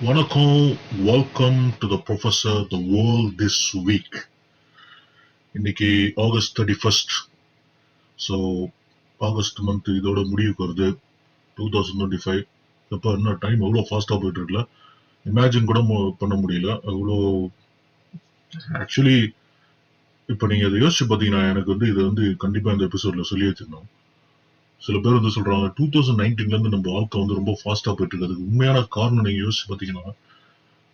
வணக்கம். Welcome to the professor the world this week. இன்னைக்கு August 31st. So August month இதோட முடிவுக்கு வருது. 2025. இப்போ என்ன டைம் எவ்வளோ ஃபாஸ்ட்டாக போயிட்டு இருக்குல்ல, இமேஜின் கூட பண்ண முடியல அவ்வளோ. ஆக்சுவலி இப்போ நீங்கள் அதை யோசிச்சு பார்த்தீங்கன்னா எனக்கு இது கண்டிப்பாக இந்த எபிசோடில் சொல்லி வச்சிருந்தோம். சில பேர் சொல்கிறாங்க 2019 நம்ம வாழ்க்கை ரொம்ப ஃபாஸ்ட்டாக போயிட்டு இருக்கு. அதுக்கு உண்மையான காரணம் நீங்கள் யோசிச்சு பார்த்தீங்கன்னா,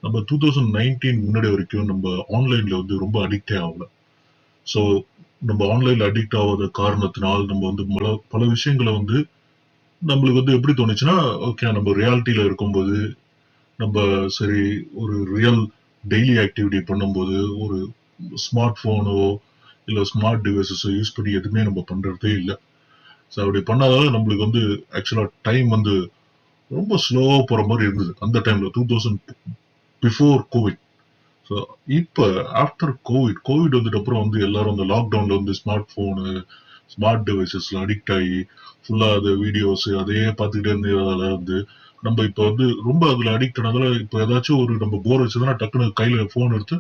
நம்ம 2019 முன்னாடி வரைக்கும் நம்ம ஆன்லைன்ல ரொம்ப அடிக்டே ஆகல. ஸோ நம்ம ஆன்லைன்ல அடிக்ட் ஆகாத காரணத்தினால் நம்ம பல விஷயங்களை நம்மளுக்கு எப்படி தோணுச்சுன்னா, ஓகே நம்ம ரியாலிட்டியில இருக்கும்போது நம்ம சரி ஒரு ரியல் டெய்லி ஆக்டிவிட்டி பண்ணும்போது ஒரு ஸ்மார்ட் போனோ இல்ல ஸ்மார்ட் டிவைசஸோ யூஸ் பண்ணி எதுவுமே நம்ம பண்றதே இல்லை. ஸோ அப்படி பண்ணாதால நம்மளுக்கு ஆக்சுவலா டைம் ரொம்ப ஸ்லோவா போற மாதிரி இருந்தது அந்த டைம்ல 2000 பிஃபோர் கோவிட். ஸோ இப்போ ஆஃப்டர் கோவிட் வந்துட்டு அப்புறம் எல்லாரும் அந்த லாக்டவுன்ல ஸ்மார்ட் போனு ஸ்மார்ட் டிவைசஸ்ல அடிக்ட் ஆகி ஃபுல்லா அது வீடியோஸ் அதையே பார்த்துக்கிட்டே இருந்ததால நம்ம இப்போ ரொம்ப அதுல அடிக்ட் ஆனதால இப்போ ஏதாச்சும் ஒரு நம்ம போர் வச்சதுன்னா டக்குனு கையில போன் எடுத்து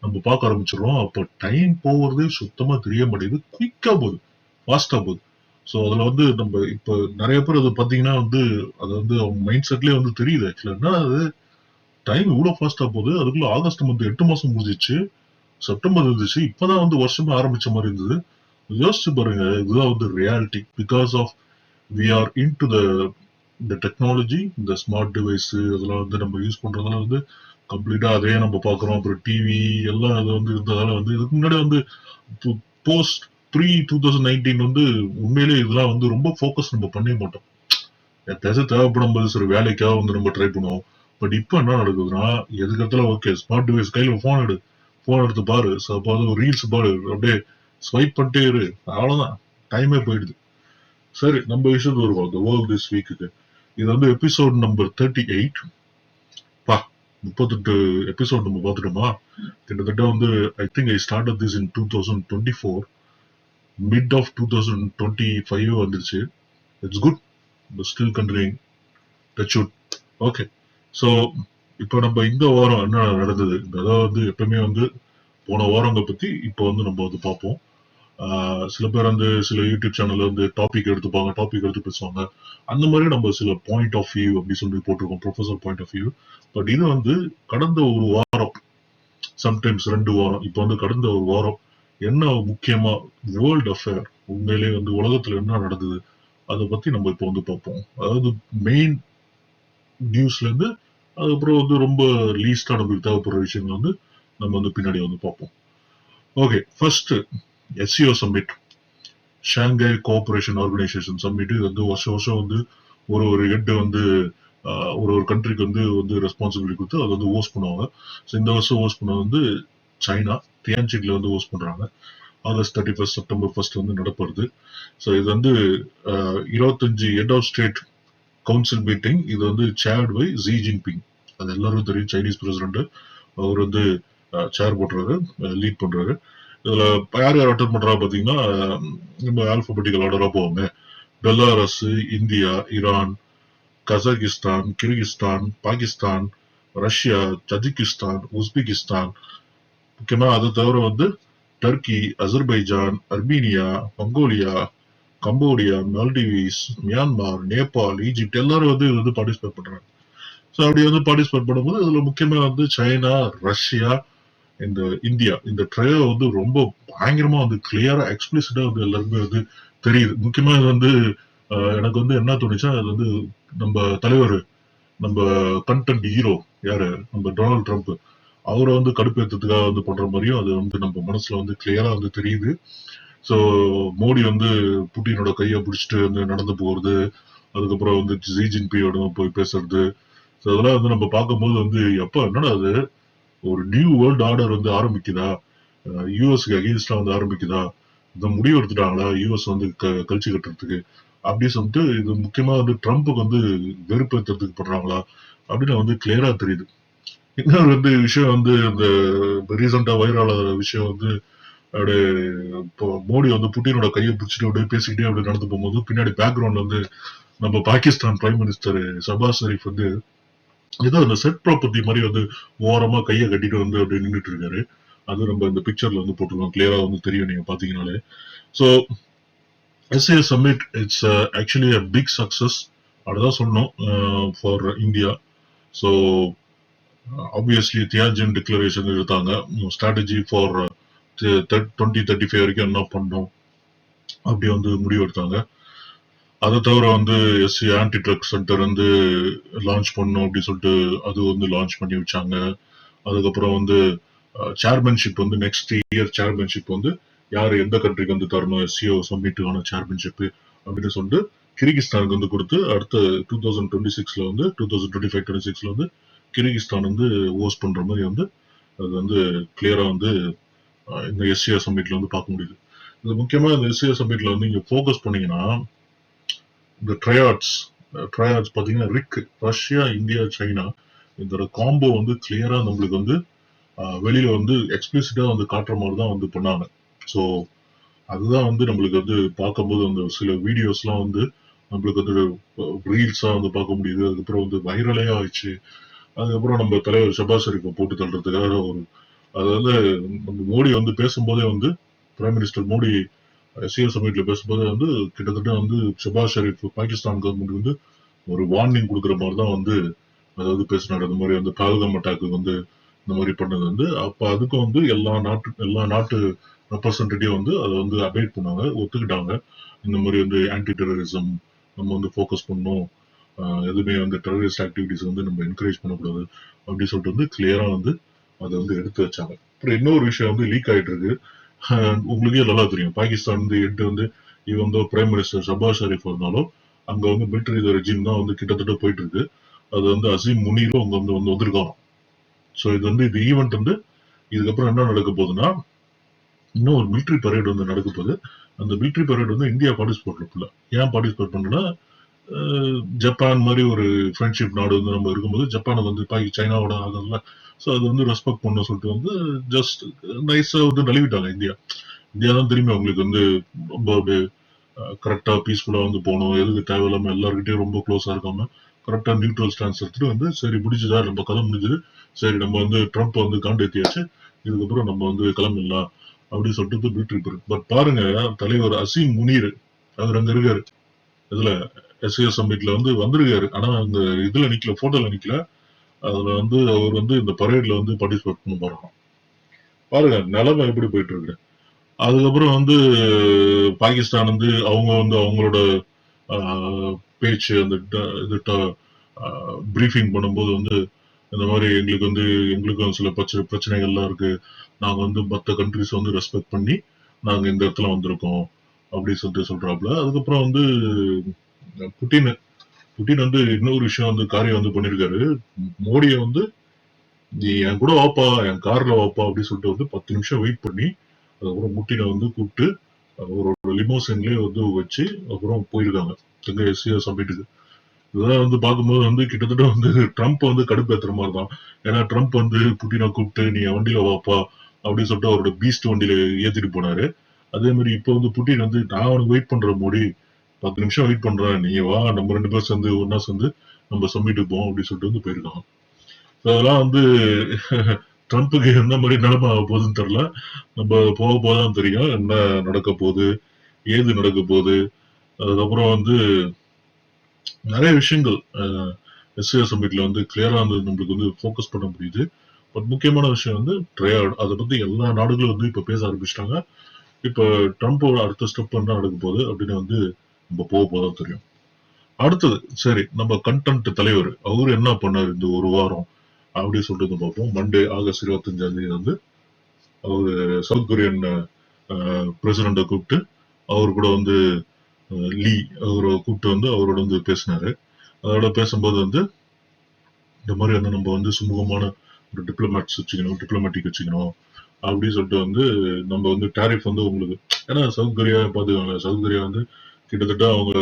நம்ம பார்க்க ஆரம்பிச்சிடுறோம். அப்போ டைம் போகிறதே சுத்தமா தெரிய மாட்டேங்குது. குயிக்கா போகுது, ஃபாஸ்டா போகுது. ஸோ அதுல நம்ம இப்போ நிறைய பேர் அதை பார்த்தீங்கன்னா அது அவங்க மைண்ட் செட்லயே தெரியுது. ஆக்சுவலா என்ன அது டைம் இவ்வளவு ஃபாஸ்டா போகுது. அதுக்குள்ள ஆகஸ்ட் மந்த் 8 மாசம் முடிஞ்சிச்சு, செப்டம்பர் இருந்துச்சு, இப்பதான் வருஷமே ஆரம்பிச்ச மாதிரி இருந்தது. யோசிச்சு பாருங்க, இதுதான் reality. Because of we are into the technology, இந்த ஸ்மார்ட் டிவைஸ் அதெல்லாம் நம்ம யூஸ் பண்றதுனால கம்ப்ளீட்டா அதே நம்ம பாக்குறோம். அப்புறம் டிவி எல்லாம் அது இருந்ததால இதுக்கு முன்னாடி போஸ்ட் ப்ரீ 2019 உண்மையிலேயே இதெல்லாம் ரொம்ப ஃபோக்கஸ் நம்ம பண்ணவே மாட்டோம். எப்பயாச்சும் தேவைப்படும் போது சரி வேலைக்காக நம்ம ட்ரை பண்ணுவோம். பட் இப்போ என்ன நடக்குதுன்னா, எதுக்கத்துல ஓகே ஸ்மார்ட் டிவைஸ் கையில போன் எடுத்து பாரு, ரீல்ஸ் பாரு, அப்படியே ஸ்வைப் பண்ணிட்டே இரு, அவ்வளவுதான், டைமே போயிடுது. சரி நம்ம விஷயத்துக்கு வருவோம். த வேர்ல்ட் திஸ் வீக்குக்கு. இது எபிசோட் நம்பர் 38. பா 38 எபிசோட் நம்ம பார்த்துட்டோமா? கிட்டத்தட்ட I think I started this in 2024. Mid of 2025 வந்துருச்சு. It's good, but still continuing. Touch wood. Okay. So இப்போ நம்ம இந்த வாரம் என்ன நடந்தது, அதாவது எப்பவுமே போன வாரங்க பத்தி இப்போ நம்ம பார்ப்போம். சில பேர் சில யூடியூப் சேனல்ல டாபிக் எடுத்துப்பாங்க, டாபிக் எடுத்து பேசுவாங்க. அந்த மாதிரி நம்ம சில பாயிண்ட் ஆஃப் வியூ அப்படி சொல்லி போட்டிருக்கோம், professor point of view. But இது கடந்த ஒரு வாரம், சம்டைம்ஸ் 2 வாரம், இப்போ கடந்த ஒரு வாரம் என்ன முக்கியமா வேர்ல்ட் அஃபேர், உண்மையிலேயே உலகத்துல என்ன நடந்தது அதை பத்தி நம்ம இப்போ பார்ப்போம். அதாவது மெயின் நியூஸ்ல இருந்து அதுக்கப்புறம் ரொம்ப லீஸ்டா நமக்கு தேவைப்படுற விஷயங்கள் நம்ம பின்னாடி பார்ப்போம். Okay, first SCO summit, Shanghai cooperation organisation summit. இது வருஷம் வருஷம் ஒரு ஹெட் ஒரு கண்ட்ரிக்கு ரெஸ்பான்சிபிலிட்டி கொடுத்து அதை ஹோஸ்ட் பண்ணுவாங்க. ஸோ இந்த வருஷம் ஹோஸ்ட் பண்ண சைனா தியான்ஜின்ல ஹோஸ்ட் பண்றாங்க. ஆகஸ்ட் 31 செப்டம்பர் 1 நடப்படுது. ஸோ இது 25 head of state council meeting. இது சேர்ட் பை ஜி ஜின்பிங். அது எல்லாரும் தெரியும், சைனீஸ் பிரசிடென்ட். அவர் சேர் போடுறாரு, லீட் பண்றாரு. இதுல யார் யார் அட்டன் பண்றா பாத்தீங்கன்னா, நம்ம ஆல்பபெட்டிக்கல் ஆர்டரா போவாங்க. Belarus, India, Iran, Kazakhstan, Kyrgyzstan, Pakistan, Russia, Tajikistan, Uzbekistan. முக்கியமா அதை தவிர Turkey, Azerbaijan, Armenia, Mongolia, Cambodia, Maldives, Myanmar, Nepal, Egypt எல்லாரும் இது பார்ட்டிசிபேட் பண்றாங்க. ஸோ அப்படி பார்ட்டிசிபேட் பண்ணும்போது இதுல முக்கியமா சைனா, ரஷ்யா, இந்த இந்தியா, இந்த ட்ரையோ ரொம்ப பயங்கரமா கிளியரா எக்ஸ்பிளிசிட்டா எல்லாருமே தெரியுது. முக்கியமா இது எனக்கு என்ன தோணுச்சா, அது நம்ம தலைவர், நம்ம கண்டென்ட் ஹீரோ யாரு, நம்ம டொனால்ட் ட்ரம்ப், அவரை கடுப்பேற்றதுக்காக பண்ற மாதிரியும் அது நம்ம மனசுல கிளியரா தெரியுது. ஸோ மோடி புட்டினோட கையை பிடிச்சிட்டு நடந்து போறது, அதுக்கப்புறம் ஜி ஜின்பியோட போய் பேசுறது. ஸோ அதெல்லாம் நம்ம பார்க்கும்போது எப்ப என்னடா அது ஒரு நியூ வேர்ல்ட் ஆர்டர் ஆரம்பிக்குதா, யூஎஸ்க்கு அகேன்ஸ்டா ஆரம்பிக்குதா, இந்த முடிவு எடுத்துட்டாங்களா யூஎஸ் கழிச்சு கட்டுறதுக்கு அப்படி சொல்லிட்டு, இது முக்கியமா ட்ரம்ப்புக்கு வெறுப்பேற்றுறதுக்கு பண்றாங்களா அப்படின்னு கிளியரா தெரியுது. இன்னொரு விஷயம் இந்த ரீசெண்டா வைரல் ஆகிற விஷயம் அப்படியே இப்போ மோடி புட்டினோட கையை பிடிச்சிட்டு அப்படியே பேசிக்கிட்டே அப்படி நடந்து போகும்போது பின்னாடி பேக்ரவுண்ட்ல நம்ம பாகிஸ்தான் பிரைம் மினிஸ்டர் ஷபாஸ் ஷெரீப் ஏதோ அந்த செட் ப்ராப்பர்ட்டி மாதிரி வந்து ஓரமா கையை கட்டிட்டு வந்து அப்படியே நின்றுட்டு இருக்காரு. அது நம்ம இந்த பிக்சர்ல வந்து போட்டுருக்கோம். கிளியரா வந்து தெரியும் நீங்க பாத்தீங்கன்னாலே. So SAO summit it's actually a big success. அதுதான் சொன்னோம் for India. So obviously Tianjin declaration எடுத்தாங்க. ஸ்ட்ராட்டஜி ஃபார் 2035 வரைக்கும் என்ன பண்ணோம் அப்படி வந்து முடிவு எடுத்தாங்க. அதை தவிர வந்து எஸ்சி ஆன்டி ட்ரக் சென்டர் வந்து லான்ச் பண்ணும் அப்படின்னு சொல்லிட்டு அது வந்து லான்ச் பண்ணி வச்சாங்க. அதுக்கப்புறம் வந்து சேர்மன்ஷிப் வந்து நெக்ஸ்ட் இயர் சேர்மன்ஷிப் வந்து யார் எந்த கண்ட்ரிக்கு வந்து தரணும் எஸ்சிஓ சம்மிட்டுக்கான சேர்மன்ஷிப் அப்படின்னு சொல்லிட்டு கிர்கிஸ்தானுக்கு வந்து கொடுத்து அடுத்த 2026ல வந்து 2025-26ல வந்து கிர்கிஸ்தான் வந்து ஹோஸ்ட் பண்ற மாதிரி வந்து அது வந்து கிளியரா வந்து இந்த எஸ்சிஓ சம்மிட்ல வந்து பார்க்க முடியுது. இது முக்கியமா இந்த எஸ்சிஓ சம்மிட்ல வந்து நீங்க ஃபோக்கஸ் பண்ணீங்கன்னா இந்த ட்ரையாட்ஸ் பாத்தீங்கன்னா ரஷ்யா, இந்தியா, சைனா இதோட காம்போ வந்து கிளியரா நம்மளுக்கு வந்து வெளியில வந்து எக்ஸ்பிளிசிட்டா வந்து காட்டுற மாதிரி தான் வந்து பண்ணாங்க. ஸோ அதுதான் வந்து நம்மளுக்கு வந்து பார்க்கும்போது அந்த சில வீடியோஸ்லாம் வந்து நம்மளுக்கு வந்து ரீல்ஸா வந்து பார்க்க முடியுது. அதுக்கப்புறம் வந்து வைரலே ஆயிடுச்சு. அதுக்கப்புறம் நம்ம தலைவர் ஷபாஸ் ஷெரீஃபை போட்டு தள்ளுறதுக்காக ஒரு அதாவது நம்ம மோடி வந்து பேசும்போதே வந்து பிரைம் மினிஸ்டர் மோடி எஸ்சிஓ சமிட்ல பேசும்போது வந்து கிட்டத்தட்ட வந்து ஷபாஸ் ஷெரீப் பாகிஸ்தான் கவர்மெண்ட் வந்து ஒரு வார்னிங் கொடுக்குற மாதிரி தான் வந்து அதாவது பேசினாரு. இந்த மாதிரி வந்து பால்கம் அட்டாக்கு வந்து இந்த மாதிரி பண்ணது வந்து அப்ப அதுக்கும் வந்து எல்லா நாட்டு ரெப்ரசன்டேட்டிவ் வந்து அதை வந்து அபேட் பண்ணாங்க, ஒத்துக்கிட்டாங்க. இந்த மாதிரி வந்து ஆன்டி டெரரிசம் நம்ம வந்து ஃபோக்கஸ் பண்ணணும், எதுவுமே வந்து டெரரிஸ்ட் ஆக்டிவிட்டிஸ் வந்து நம்ம என்கரேஜ் பண்ணக்கூடாது அப்படின்னு சொல்லிட்டு வந்து கிளியரா வந்து அதை வந்து எடுத்து வச்சாங்க. அப்புறம் இன்னொரு விஷயம் வந்து லீக் ஆயிட்டு இருக்கு. உங்களுக்கே நல்லா தெரியும் பாகிஸ்தான் வந்து வந்து இவன் வந்து பிரைம் மினிஸ்டர் ஷபாஸ் ஷெரீப் இருந்தாலும் அங்க வந்து மிலிட்டரி ரெஜிம் தான் வந்து கிட்டத்தட்ட போயிட்டு இருக்கு. அது வந்து அசீம் முனீரும் அங்க வந்து வந்திருக்காங்க. ஸோ இது வந்து இது ஈவெண்ட் வந்து இதுக்கப்புறம் என்ன நடக்க போகுதுன்னா இன்னும் ஒரு மிலிட்டரி பரேட் வந்து நடக்க போகுது. அந்த மிலிட்டரி பரேட் வந்து இந்தியா பார்ட்டிசிபேட் பண்ணல. ஏன் பார்ட்டிசிபேட் பண்ணலன்னா ஜப்பான் மாதிரி ஒரு ஃப்ரெண்ட்ஷிப் நாடு வந்து நம்ம இருக்கும்போது ஜப்பானை வந்து சைனாவோட ஆகுதுல்ல. ஸோ அது வந்து ரெஸ்பெக்ட் பண்ண சொல்லிட்டு வந்து ஜஸ்ட் நைஸா வந்து நழுவிட்டாங்க இந்தியா. இந்தியா தான் திரும்பி அவங்களுக்கு வந்து ரொம்ப அப்படியே கரெக்டா பீஸ்ஃபுல்லா வந்து போகணும், எதுக்கு தேவையில்லாம எல்லாருக்கிட்டையும் ரொம்ப க்ளோஸா இருக்காம கரெக்டா நியூட்ரல் ஸ்டான்ஸ் எடுத்துட்டு வந்து சரி முடிஞ்சுதா நம்ம கதை முடிஞ்சது, சரி நம்ம வந்து ட்ரம்ப் வந்து காண்டேத்தியாச்சு, இதுக்கப்புறம் நம்ம வந்து கிளம்பிடலாம் அப்படின்னு சொல்லிட்டு மிலிட்ரி போயிருக்கு. பட் பாருங்க தலைவர் அசீம் முனீர் அவர் அங்க இருக்காரு. இதுல எஸ்ஏ சம்மிட்ல வந்து வந்திருக்காரு. ஆனா அந்த இதுல நிக்கல, போட்டோல நிக்கல. அதுல வந்து அவர் வந்து இந்த பரேட்ல வந்து பார்ட்டிசிபேட் பண்ண போறாங்க. பாருங்க நிலைமை எப்படி போயிட்டு இருக்கு. அதுக்கப்புறம் வந்து பாகிஸ்தான் வந்து அவங்க வந்து அவங்களோட பேச்சு அந்த இது பிரீஃபிங் பண்ணும்போது வந்து இந்த மாதிரி எங்களுக்கு வந்து எங்களுக்கும் சில பிரச்சனைகள்லாம் இருக்கு, நாங்க வந்து மற்ற கண்ட்ரிஸ் வந்து ரெஸ்பெக்ட் பண்ணி நாங்க இந்த இடத்துல வந்திருக்கோம் அப்படின்னு சொல்லிட்டு சொல்றாப்புல. அதுக்கப்புறம் வந்து புட்டின் புட்டின் வந்து இன்னொரு விஷயம் வந்து காரியம் வந்து பண்ணிருக்காரு. மோடியை வந்து நீ என் கூட வாப்பா, என் கார்ல வாப்பா அப்படின்னு சொல்லிட்டு வந்து 10 நிமிஷம் வெயிட் பண்ணி அதுக்கப்புறம் புட்டினை வந்து கூப்பிட்டு அவரோட லிமோசின்லயே வந்து வச்சு அப்புறம் போயிருக்காங்க எங்க எஸ்சிஓ சமிட்டுக்கு. இதெல்லாம் வந்து பார்க்கும்போது வந்து கிட்டத்தட்ட வந்து ட்ரம்ப் வந்து கடுப்பேத்துற மாதிரி தான். ஏன்னா ட்ரம்ப் வந்து புட்டினை கூப்பிட்டு நீ என் வண்டியில வாப்பா அப்படின்னு சொல்லிட்டு அவரோட பீஸ்ட் வண்டியில ஏத்திட்டு போனாரு. அதே மாதிரி இப்ப வந்து புட்டின் வந்து நான் அவனுக்கு வெயிட் பண்றேன் மோடி, 10 நிமிஷம் வெயிட் பண்றேன், நீ வா நம்ம 2 பேரும் சேர்ந்து ஒன்னா சேர்ந்து நம்ம சம்மிட்டுக்கு போவோம் அப்படின்னு சொல்லிட்டு வந்து போயிருக்காங்க. அதெல்லாம் வந்து ட்ரம்ப்புக்கு எந்த மாதிரி நிலைமை ஆக போகுதுன்னு தெரியல. நம்ம போக போதான் தெரியும் என்ன நடக்க போகுது, ஏது நடக்க போகுது. அதுக்கப்புறம் வந்து நிறைய விஷயங்கள் எஸ்ஏ சமிட்ல வந்து கிளியரா வந்து நம்மளுக்கு வந்து ஃபோக்கஸ் பண்ண முடியுது. பட் முக்கியமான விஷயம் வந்து ட்ரையாட். அதை பத்தி எல்லா நாடுகளும் வந்து இப்ப பேச ஆரம்பிச்சிட்டாங்க. இப்ப ட்ரம்ப்போட அடுத்த ஸ்டெப் என்ன நடக்க போகுது அப்படின்னு வந்து நம்ம போக போதான் தெரியும். அடுத்தது சரி நம்ம கண்டென்ட் தலைவர் அவரு என்ன பண்ணாரு இந்த ஒரு வாரம் அப்படின்னு சொல்லிட்டு பார்ப்போம். மண்டே ஆகஸ்ட் 25ஆம் தேதி வந்து அவரு சவுத் கொரியன் பிரசிடண்ட கூப்பிட்டு அவரு கூட வந்து லீ அவரை கூப்பிட்டு வந்து அவரோட வந்து பேசினாரு. அதோட பேசும்போது வந்து இந்த மாதிரி வந்து நம்ம வந்து சுமூகமான ஒரு டிப்ளமேட்டிக் வச்சுக்கணும் அப்படின்னு சொல்லிட்டு வந்து நம்ம வந்து டாரிஃப் வந்து உங்களுக்கு ஏன்னா சவுத் கொரியா பாத்துக்காங்க. சவுத் கொரியா வந்து கிட்டத்தட்ட அவங்க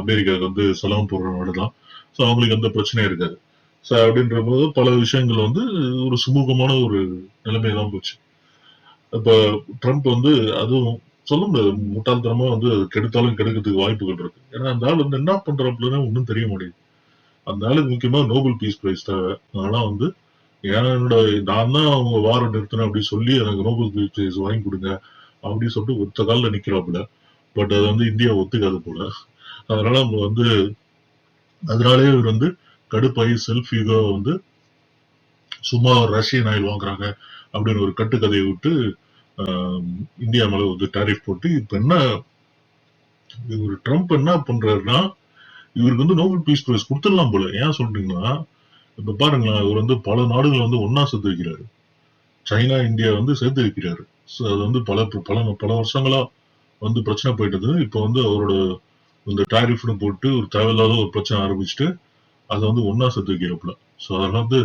அமெரிக்காவுக்கு வந்து சலாம் போடுற நாடுதான். ஸோ அவங்களுக்கு எந்த பிரச்சனையும் இருக்காது. ஸோ அப்படின்ற போது பல விஷயங்கள் வந்து ஒரு சுமூகமான ஒரு நிலைமையெல்லாம் போச்சு. இப்ப ட்ரம்ப் வந்து அதுவும் சொல்ல முடியாது, முட்டாள்தனமா வந்து அது கெடுத்தாலும் கெடுக்கிறதுக்கு வாய்ப்புகள் இருக்கு. ஏன்னா அந்த ஆள் வந்து என்ன பண்றாப்புலன்னு ஒன்றும் தெரிய மாட்டேங்குது. அந்த ஆளுக்கு முக்கியமா நோபல் பீஸ் பிரைஸ் தேவை. அதனால வந்து என்னோட நான் தான் அவங்க வார நிறுத்தினேன் அப்படின்னு சொல்லி எனக்கு நோபல் பீஸ் பிரைஸ் வாங்கி கொடுங்க அப்படின்னு சொல்லிட்டு ஒத்த காலில் நிக்கிறாப்புல. பட் அது வந்து இந்தியா ஒத்துக்காது போல. அதனால அவங்க வந்து அதனாலேயே இவர் வந்து கடுப்பாயி செல்ஃப் ஈகோ வந்து சும்மா ரஷ்யன் ஆயில் வாங்குறாங்க அப்படின்னு ஒரு கட்டுக்கதையை விட்டு இந்தியா மேல வந்து டாரிஃப் போட்டு இப்ப என்ன இவர் ட்ரம்ப் என்ன பண்றாருன்னா இவருக்கு வந்து நோபல் பீஸ் பிரைஸ் கொடுத்துடலாம் போல. ஏன் சொல்றீங்கன்னா இப்ப பாருங்களேன் இவர் வந்து பல நாடுகள் வந்து ஒன்னா சேர்த்து வைக்கிறாரு. சைனா இந்தியா வந்து சேர்த்து வைக்கிறாரு. அது வந்து பல பல பல வருஷங்களா வந்து பிரச்சனை போயிட்டது. இப்ப வந்து அவரோட இந்த டாரிஃப்னு போட்டு ஒரு தேவையில்லாத ஒரு பிரச்சனை ஆரம்பிச்சுட்டு அதை வந்து ஒன்னா சேர்த்து வைக்கிறப்பல. ஸோ அதெல்லாம் வந்து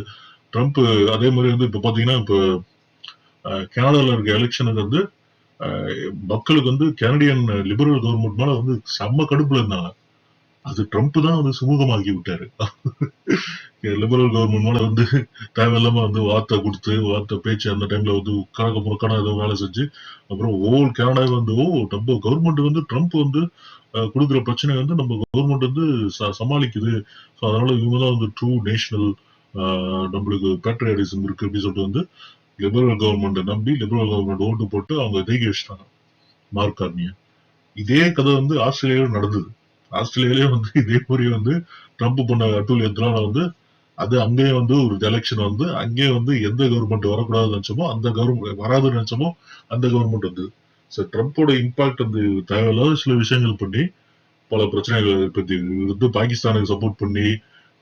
ட்ரம்ப் அதே மாதிரி வந்து இப்ப பாத்தீங்கன்னா இப்ப கனடால இருக்க எலெக்ஷனுக்கு வந்து மக்களுக்கு வந்து கனடியன் லிபரல் கவர்மெண்ட் மேல வந்து செம்ம கடுப்புல இருந்தாங்க. அது ட்ரம்ப் தான் வந்து சுமூகமாக்கி விட்டாரு. லிபரல் கவர்மெண்ட் மேல வந்து தேவையில்லாம வந்து வார்த்தை பேச்சு அந்த டைம்ல வந்து கணக்கு முறக்கான ஏதோ வேலை செஞ்சு அப்புறம் ஓல் கனடா வந்து நம்ம கவர்மெண்ட் வந்து ட்ரம்ப் வந்து கொடுக்குற பிரச்சனை வந்து நம்ம கவர்மெண்ட் வந்து சமாளிக்குது. ஸோ அதனால இவங்க தான் வந்து ட்ரூ நேஷனல் நம்மளுக்கு பேட்ரியாட்டிசம் இருக்கு அப்படின்னு சொல்லிட்டு வந்து லிபரல் கவர்மெண்ட் நம்பி லிபரல் கவர்மெண்ட் ஓட்டு போட்டு அவங்க தேக்கி வச்சிட்டாங்க மார்க் கார்னிய. இதே கதை வந்து ஆஸ்திரேலியாவில் நடந்தது. ஆஸ்திரேலியாவிலே வந்து இதே மாதிரி வந்து ட்ரம்ப் பண்ண அட்டூழியத்தினால வந்து அது அங்கேயே வந்து ஒரு எலெக்ஷன் வந்து அங்கேயே வந்து எந்த கவர்மெண்ட் வரக்கூடாதுன்னு நினைச்சோமோ அந்த கவர்மெண்ட் வராதுன்னு நினைச்சோமோ அந்த கவர்மெண்ட் வந்து ட்ரம்ப்போட இம்பாக்ட் வந்து தேவையில்லாத சில விஷயங்கள் பண்ணி பல பிரச்சனைகள் பத்தி வந்து பாகிஸ்தானுக்கு சப்போர்ட் பண்ணி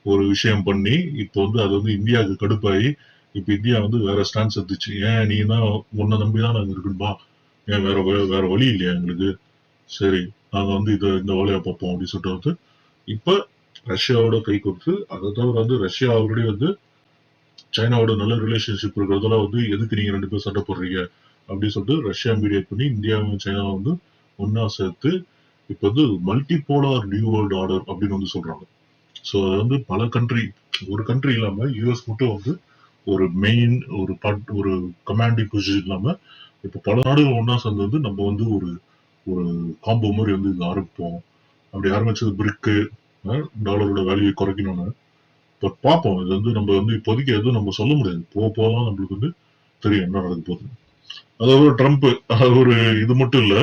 ஒரு விஷயம் பண்ணி இப்போ வந்து அது வந்து இந்தியாவுக்கு கடுப்பாகி இப்ப இந்தியா வந்து வேற ஸ்டான்ஸ் எடுத்துச்சு. ஏன் நீ தான் உன்னை நம்பிதான் நாங்க இருக்கணுமா, ஏன் வேற வழி இல்லையா எங்களுக்கு, சரி நாங்க வந்து இந்த வேலையை பார்ப்போம் அப்படின்னு சொல்லிட்டு வந்து இப்ப ரஷ்யாவோட கை கொடுத்து அதை தவிர வந்து ரஷ்யா ஆல்ரெடி வந்து சைனாவோட நல்ல ரிலேஷன்ஷிப் இருக்கிறதெல்லாம் வந்து எதுக்கு நீங்க 2 பேரும் சண்டை போடுறீங்க அப்படின்னு சொல்லிட்டு ரஷ்யா மீடியேட் பண்ணி இந்தியாவும் சைனாவும் வந்து ஒன்னா சேர்த்து இப்ப வந்து மல்டிபோலார் நியூ வேர்ல்டு ஆர்டர் அப்படின்னு வந்து சொல்றாங்க. ஸோ அது வந்து பல கண்ட்ரி ஒரு கண்ட்ரி இல்லாம யூஎஸ் மட்டும் வந்து ஒரு மெயின் ஒரு கமாண்டிங் பொசிஷன் இல்லாம இப்ப பல நாடுகள் ஒன்னா சேர்ந்து வந்து நம்ம வந்து ஒரு ஒரு காம்போ மாதிரி வந்து இது ஆரம்பிப்போம். அப்படி ஆரம்பிச்சது பிரிக்கு டாலரோட வேல்யூ குறைக்கணும்னு. பட் பார்ப்போம். இது வந்து நம்ம வந்து இப்போதைக்கு எதுவும் நம்ம சொல்ல முடியாது. போகலாம் நம்மளுக்கு வந்து தெரியும் என்ன நடக்க போகுது. அதாவது ட்ரம்ப் ஒரு இது மட்டும் இல்ல,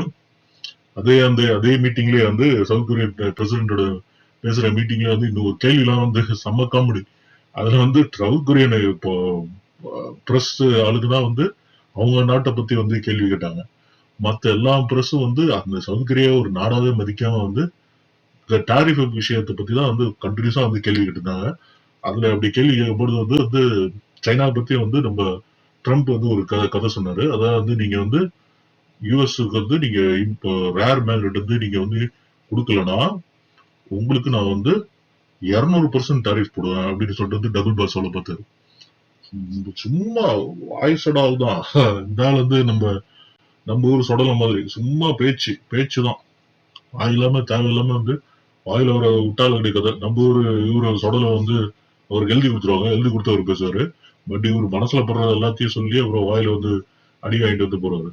அதே மீட்டிங்லயே வந்து சவுத் கொரியன் பிரசிடென்டோட பேசுற மீட்டிங்ல வந்து இந்த ஒரு கேள்விலாம் வந்து செம்ம காமெடி. அதுல வந்து சவுத் கொரியன் இப்போ பிரஸ் ஆளுக்குதான் வந்து அவங்க நாட்டை பத்தி வந்து கேள்வி கேட்டாங்க. மத்த எல்லா பிரஸும் வந்து அந்த சவுத் கொரியா ஒரு நாடாவே மதிக்காம வந்து இந்த டாரிஃப் விஷயத்தை பத்தி தான் வந்து கண்டினியூஸா வந்து கேள்வி கேட்டிருந்தாங்க. அதுல அப்படி கேள்வி கேட்கும்போது வந்து சைனா பத்தி வந்து நம்ம ட்ரம்ப் வந்து ஒரு கதை சொன்னாரு. அதாவது வந்து நீங்க வந்து யூஎஸ்க்கு வந்து நீங்க இப்போ ரேர் மேக்னெட் வந்து நீங்க வந்து கொடுக்கலனா உங்களுக்கு நான் வந்து 200% டாரிஃப் போடுவேன் அப்படின்னு சொல்லிட்டு வந்து டபுள் பாஸ் சொல்ல பார்த்தாரு. சும்மா வாய்ஸடால் தான் இந்த வந்து நம்ம ஊர் சொடல மாதிரி சும்மா பேச்சுதான். வாயில்லாம தேவையில்லாம வந்து வாயில வர விட்டால கதை. நம்ம ஊரு இவரு சொடல வந்து அவருக்கு எழுதி கொடுத்துருவாங்க. எழுதி கொடுத்து அவர் பேசுவாரு. பட் இவர் மனசுல படுறது எல்லாத்தையும் சொல்லி அப்புறம் வாயில வந்து அடி வாங்கிட்டு வந்து போறாரு.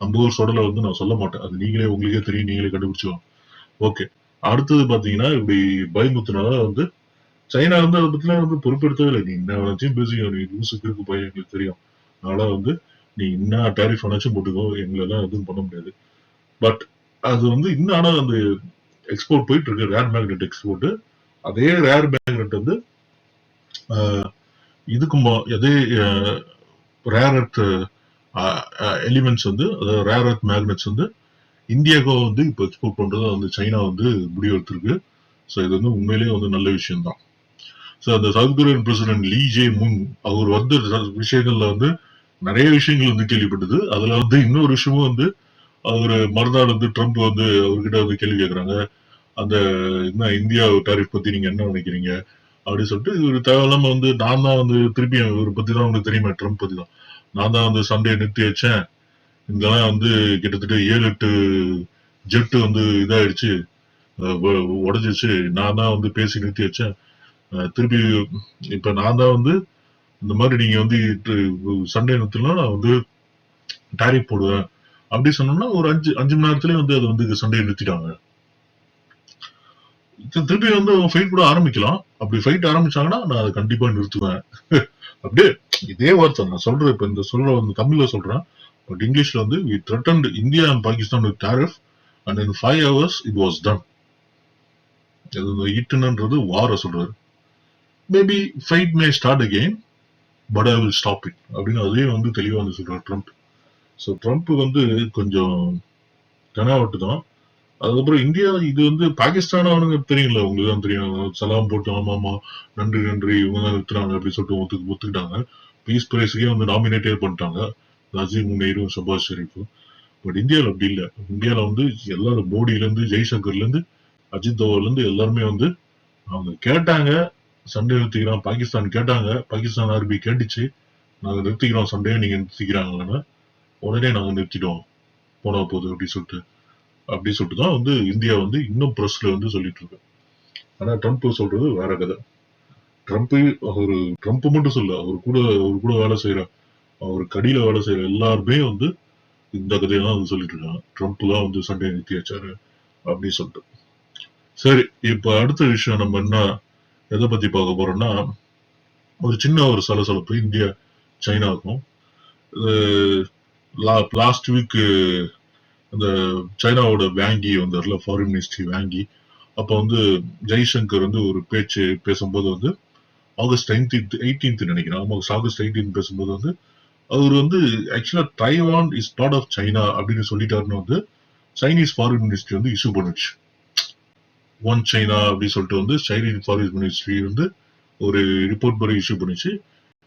நம்ம ஊர் சொடலை வந்து நான் சொல்ல மாட்டேன். அது நீங்களே உங்களுக்கே தெரியும், நீங்களே கண்டுபிடிச்சுக்கலாம். ஓகே, அடுத்தது பாத்தீங்கன்னா இப்படி பயமுத்துனால வந்து சைனா வந்து அதை பத்திலாம் வந்து பொறுப்பெடுத்தவே இல்லை. நீ என்ன வேணாச்சும் பேசிக்கோ, நீ லூசுக்கு இருக்கு பையன் எங்களுக்கு தெரியும். அதனால வந்து நீ என்ன டேரிஃப் வேணாச்சும் போட்டுக்கோ, எங்களெல்லாம் எதுவும் பண்ண முடியாது. பட் அது வந்து இன்னும் ஆனா அந்த எக்ஸ்போர்ட் போயிட்டு இருக்கு, ரேர் மேக்னெட் எக்ஸ்போர்ட். அதே ரேர் மேக்னெட் வந்து இதுக்கும் அதே ரேர் எர்த் எலிமெண்ட்ஸ் வந்து அதாவது ரேர் எர்த் மேக்னெட்ஸ் வந்து இந்தியாவுக்கு வந்து இப்போ எக்ஸ்போர்ட் பண்றதை வந்து சைனா வந்து முடிவெடுத்திருக்கு. ஸோ இது வந்து உண்மையிலேயே வந்து நல்ல விஷயம் தான். ஸோ அந்த South Korean president Lee Jae Myung அவர் வந்து விஷயங்கள்ல வந்து நிறைய விஷயங்கள் வந்து கேள்விப்பட்டது. அதுல வந்து இன்னொரு விஷயமும் வந்து அவர் மறுநாள் வந்து ட்ரம்ப் வந்து அவர்கிட்ட வந்து கேள்வி கேட்கறாங்க. அந்த என்ன இந்தியா டாரிஃப் பத்தி நீங்க என்ன நினைக்கிறீங்க அப்படின்னு சொல்லிட்டு இவர் தேவையில்லாம வந்து நான் தான் வந்து திருப்பி இவரை பத்தி தான் உங்களுக்கு தெரியுமா, ட்ரம்ப் பத்தி தான் நான் தான் வந்து சண்டையை நிறுத்தி வச்சேன். இங்கெல்லாம் வந்து கிட்டத்தட்ட 7-8 ஜெட்டு வந்து இதாயிடுச்சு, உடஞ்சிச்சு. நான் தான் வந்து பேசி நிறுத்தி வச்சேன். திருப்பி இப்ப நான் தான் வந்து இந்த மாதிரி நீங்க வந்து சண்டை நிறுத்தலாம் நான் வந்து டாரிஃப் போடுவேன் அப்படி சொன்னோம்னா ஒரு 5 மணி நேரத்திலேயே வந்து அதை வந்து சண்டையை நிறுத்திட்டாங்க. திருப்பி வந்து ஃபைட் கூட ஆரம்பிக்கலாம். அப்படி ஃபைட் ஆரம்பிச்சாங்கன்னா நான் அதை கண்டிப்பா நிறுத்துவேன். அப்படியே இதே வார்த்தை நான் சொல்றேன். இப்ப இந்த சொல்ற வந்து தமிழ்ல சொல்றேன். பட் இங்கிலீஷ்ல வந்து we threatened India and Pakistan with tariff and in 5 hours it was done. இது ஈட்டுனன்றது வார சொல்றாரு. Maybe fight May start again but I will stop it அப்படின்னு அதே வந்து தெளிவா வந்து சொல்றாரு ட்ரம்ப். ஸோ ட்ரம்ப் வந்து கொஞ்சம் தெனாவட்டு தான். அதுக்கப்புறம் இந்தியா இது வந்து பாகிஸ்தான் அவனுங்க தெரியுங்களா, உங்களுக்கு தான் தெரியும். சலாம் போட்டு ஆமாமா நன்றி நன்றி இவங்க தான் நிறுத்துறாங்க அப்படின்னு சொல்லிட்டு ஒத்துக்கிட்டாங்க. பீஸ் பிரைஸுக்கே வந்து நாமினேட்டே பண்ணிட்டாங்க நசீம் முனீரும் ஷபாஸ் ஷெரீஃபும். பட் இந்தியாவில் அப்படி இல்லை. இந்தியாவில் வந்து எல்லாரும் மோடியிலேருந்து ஜெய்சங்கர்லேருந்து அஜித் தோவல்லேருந்து எல்லாருமே வந்து அவங்க கேட்டாங்க சண்டை நிறுத்திக்கிறோம். பாகிஸ்தான் கேட்டாங்க, பாகிஸ்தான் ஆர்பி கேட்டுச்சு நாங்க நிறுத்திக்கிறோம் சண்டையை நீங்க நிறுத்திக்கிறாங்கன்னு, உடனே நாங்க நிறுத்திட்டோம் போனா போகுது அப்படி சொல்லிட்டு தான் வந்து இந்தியா வந்து இன்னும் பிரஸ்ல வந்து சொல்லிட்டு இருக்கு. ஆனா ட்ரம்ப் சொல்றது வேற கதை. ட்ரம்ப் மட்டும் சொல்ல, அவர் கூட வேலை செய்யற அவருக்கு அடியில வேலை செய்யற எல்லாருமே வந்து இந்த கதையெல்லாம் வந்து சொல்லிட்டு இருக்காங்க. ட்ரம்ப் தான் வந்து சண்டையை நிறுத்தி வச்சாரு அப்படின்னு சொல்லிட்டு. சரி, இப்ப அடுத்த விஷயம் நம்ம என்ன எதை பத்தி பார்க்க போறோம்னா, ஒரு சின்ன ஒரு சலசலப்பு இந்தியா சைனாவுக்கும். லாஸ்ட் வீக் அந்த சைனாவோட வாங்கி வந்தார்ல, ஃபாரின் மினிஸ்ட்ரி வாங்கி, அப்ப வந்து ஜெய்சங்கர் வந்து ஒரு பேச்சு பேசும்போது வந்து ஆகஸ்ட் 18th நினைக்கிறேன், ஆகஸ்ட் 18 பேசும்போது வந்து அவர் வந்து ஆக்சுவலா Taiwan is part of China அப்படின்னு சொல்லிட்டாருன்னு வந்து சைனீஸ் ஃபாரின் மினிஸ்ட்ரி வந்து இஷ்யூ பண்ணுச்சு. ஒன் சைனா அப்படின்னு சொல்லிட்டு வந்து சைனீஸ் ஃபாரின் மினிஸ்ட்ரி வந்து ஒரு ரிப்போர்ட் மாதிரி இஷ்யூ பண்ணிச்சு.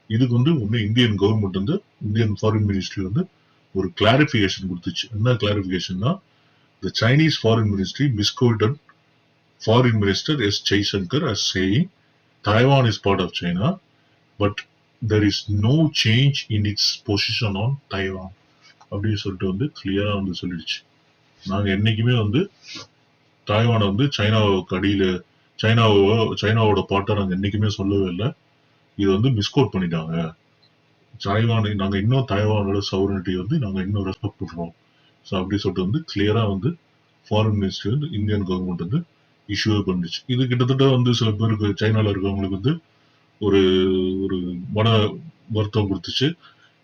இதுக்கு வந்து ஒண்ணு இந்தியன் கவர்மெண்ட் வந்து இந்தியன் ஃபாரின் மினிஸ்ட்ரி வந்து ஒரு கிளாரிபிகேஷன் கொடுத்துச்சு. என்ன கிளாரிபிகேஷன்னா, the Chinese foreign ministry misquoted foreign minister S. Jaishankar as saying Taiwan is part of China, but there is no change in its position on Taiwan அப்படின்னு சொல்லிட்டு வந்து கிளியரா வந்து சொல்லிடுச்சு. நாங்க என்னைக்குமே வந்து தாய்வானை வந்து சைனாவுக்கு அடியில சைனாவோட பாட்டை நாங்க என்னைக்குமே சொல்லவே இல்லை. இது வந்து மிஸ்கோட் பண்ணிட்டாங்க. தாய்வானை நாங்க இன்னும் தாய்வானோட சவரனிட்டி வந்து நாங்க இன்னும் ரெஸ்பெக்ட் பண்றோம். ஸோ அப்படி சொல்லிட்டு வந்து கிளியரா வந்து ஃபாரின் மினிஸ்ட்ரி வந்து இந்தியன் கவர்மெண்ட் வந்து இஷ்யூவே பண்ணுச்சு. இது கிட்டத்தட்ட வந்து சில பேருக்கு சைனால இருக்கவங்களுக்கு வந்து ஒரு ஒரு மன வருத்தம் கொடுத்துச்சு.